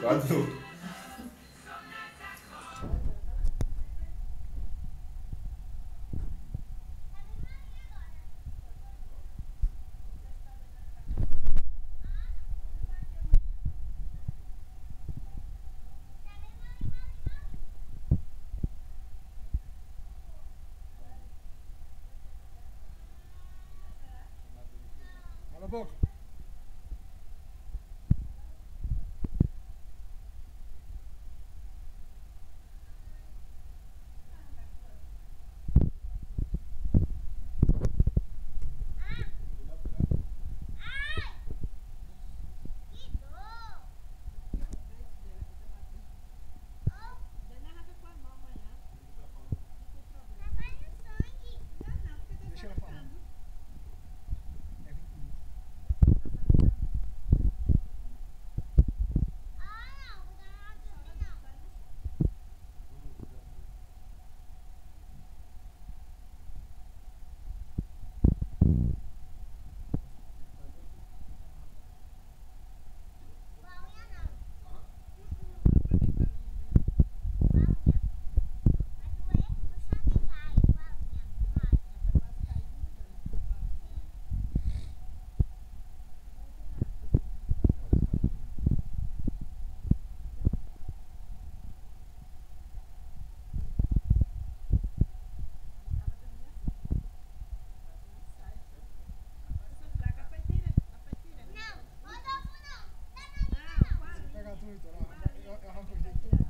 Quase. Cala a boca. Deixa ela falar. É 20 minutos. Pega tudo, eu arranco os dedos tudo.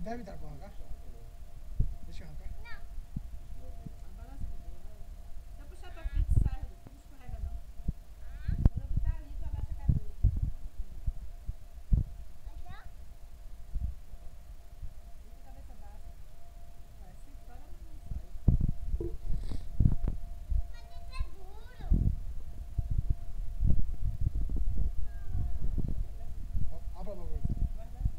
Deve dar pra arrancar? Deixa eu arrancar. Abra a boca. Abre.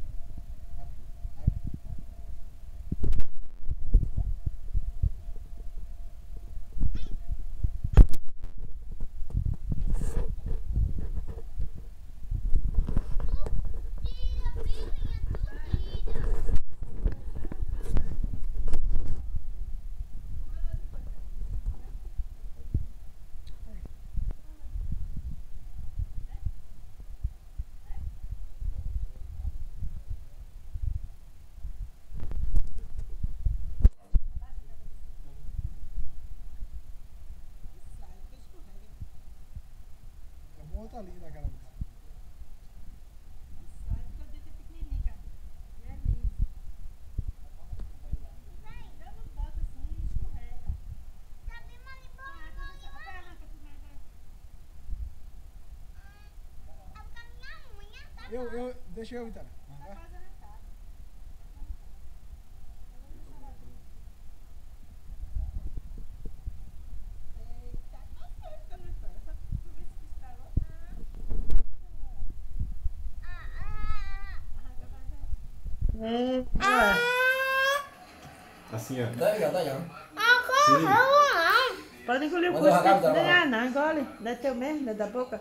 É uma outra linha daquela música. Deixa eu, Vitória. Arrancar. Assim, ó. Dá já. Sim. Pode engolir o Mas custo. eu acabo de dar Não, engole. Dá teu mesmo, dá da boca.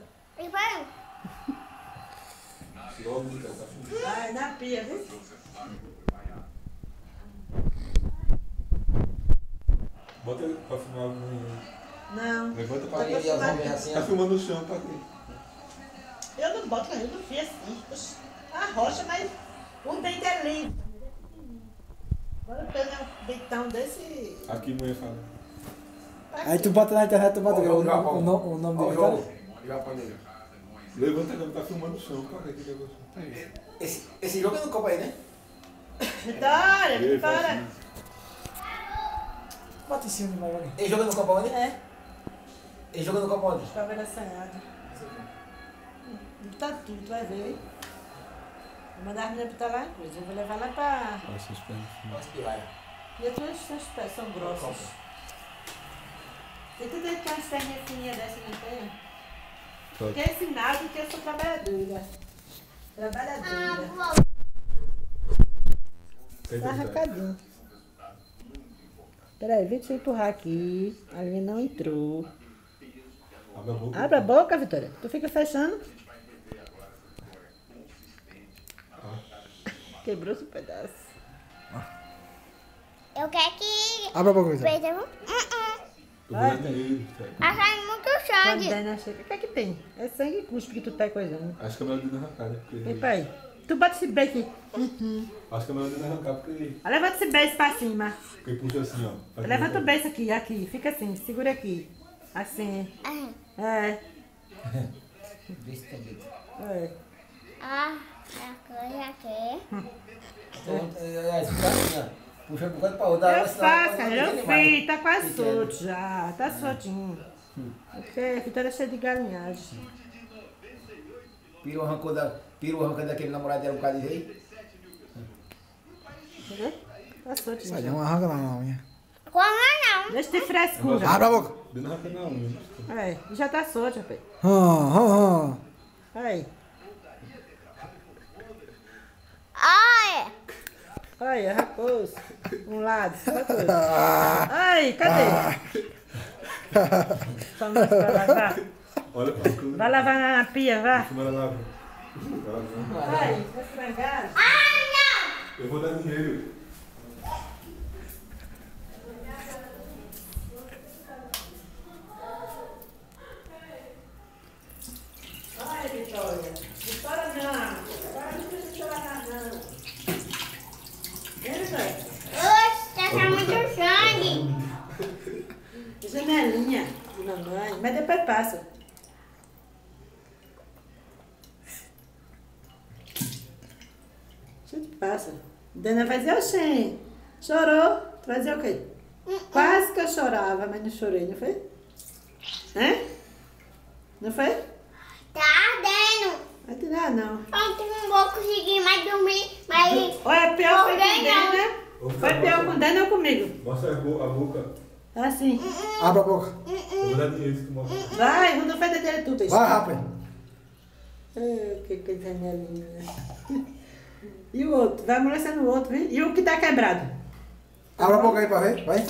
Vai na pia, viu? Bota ele pra filmar um. Não. Levanta pra Pra cá. ele as mãos assim, Tá ó. filmando o chão pra quê? Eu não bota no rio do fio assim. Oxi, a rocha, mas o dente é lindo. Agora eu tenho um dentão desse. Aqui mulher fala. Aí tu bota na internet, tu bota Ó, o Japão. nome Ó, dele. João. Japão dele. Levanta não, tá filmando o chão, cara. Que negócio. Esse jogo é no Copa aí, né? Vitória, Ele Vitória. faz isso. Bota em cima de mais alguém. Ele joga no Copa onde? É, Ele joga no Copa onde? favela assanhada. Tá tudo, tu vai ver, hein? Vou mandar as meninas botar lá em coisa. Eu vou levar lá pra. Olha essas pernas. Nossa, que raia. E as tuas pés são grossas. E tu tem que ter umas perninhas fininhas dessas, não tem? Porque é sinal de que eu sou trabalhadora. Trabalhadora. Tá arrancadinho. Peraí, deixa eu empurrar aqui. A linha não entrou. Abre a boca. Abre a boca, Vitória. Tu fica fechando. Quebrou esse pedaço. Eu quero que Abre a boca, Vitor. veja. Eu vou dar dinheiro. Achei muito Quando sangue. der na chega. O que é que tem? É sangue e cuspe que tu tá coisando. Acho que é melhor de não arrancar, né? Vem Porque... pra aí. Tu bota esse beijo aqui. Acho que é melhor de não arrancar porque... Levanta esse beijo pra cima. Porque puxa assim, ó. Faz Levanta o beijo aqui, aqui. Fica assim, segura aqui. Assim. É. É. Ah, a coisa aqui. Então, fica assim, ó. Puxando do canto pra outro. Eu faço, cara. Eu fiz. Tá quase solto já. Tá soltinho. Porque a Vitória é cheia de galinhagem. Piru arrancou daquele namorado dela um bocado de rei. Entendeu? Tá soltinho Sai, já. não arranca lá na unha. Como não? Deixa de frescura. Abre a boca. De não arrancar na unha. É, já tá solto, rapaz. Aí. Ai, Aí, raposo. Um lado, outra coisa. Aí, cadê? Só mais pra lavar. Olha pra câmera. Vai lavar na pia, vá. Como ela lava. Vai lavando. Vai, vai estragar. Eu vou dar dinheiro. Vai, Vitória. Vitória não. Agora não precisa chorar não. Vem, Vitória. oxe, tá muito sangue. Janelinha de mamãe. Mas depois passa. A gente passa. Dana vai dizer, oxê, chorou. Tu vai dizer o quê? Quase que eu chorava, mas não chorei, não foi? Hã? Não foi? Tá ardendo. Vai tirar, não. Ontem não vou conseguir mais dormir, mas Olha, pior foi com Alguém não. Dana. Foi pior com Dana ou comigo? Mostra a boca. Assim. Abre a boca. Eu vou dar dinheiro se tu mostra. Vai, não faz daquele tudo isso. Vai, rapaz. Que janelinha. E o outro? Vai amolecendo o outro, viu? E o que tá quebrado? Abre a boca aí pra ver. Vai.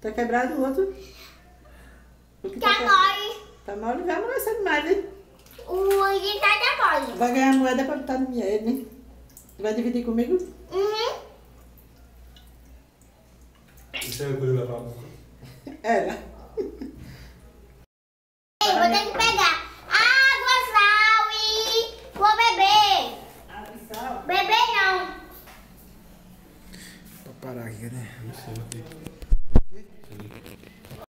Tá quebrado o outro? O que tá quebrado? mole. Tá mole, vai amolecendo mais, viu? O Andy tá mole. Vai ganhar moeda pra botar no dinheiro, né? Vai dividir comigo? Isso é coisa da boca. Ela. Eu vou ter que pegar água, sal e vou beber. Beber não. Pra parar aqui, né? Não sei, não tem.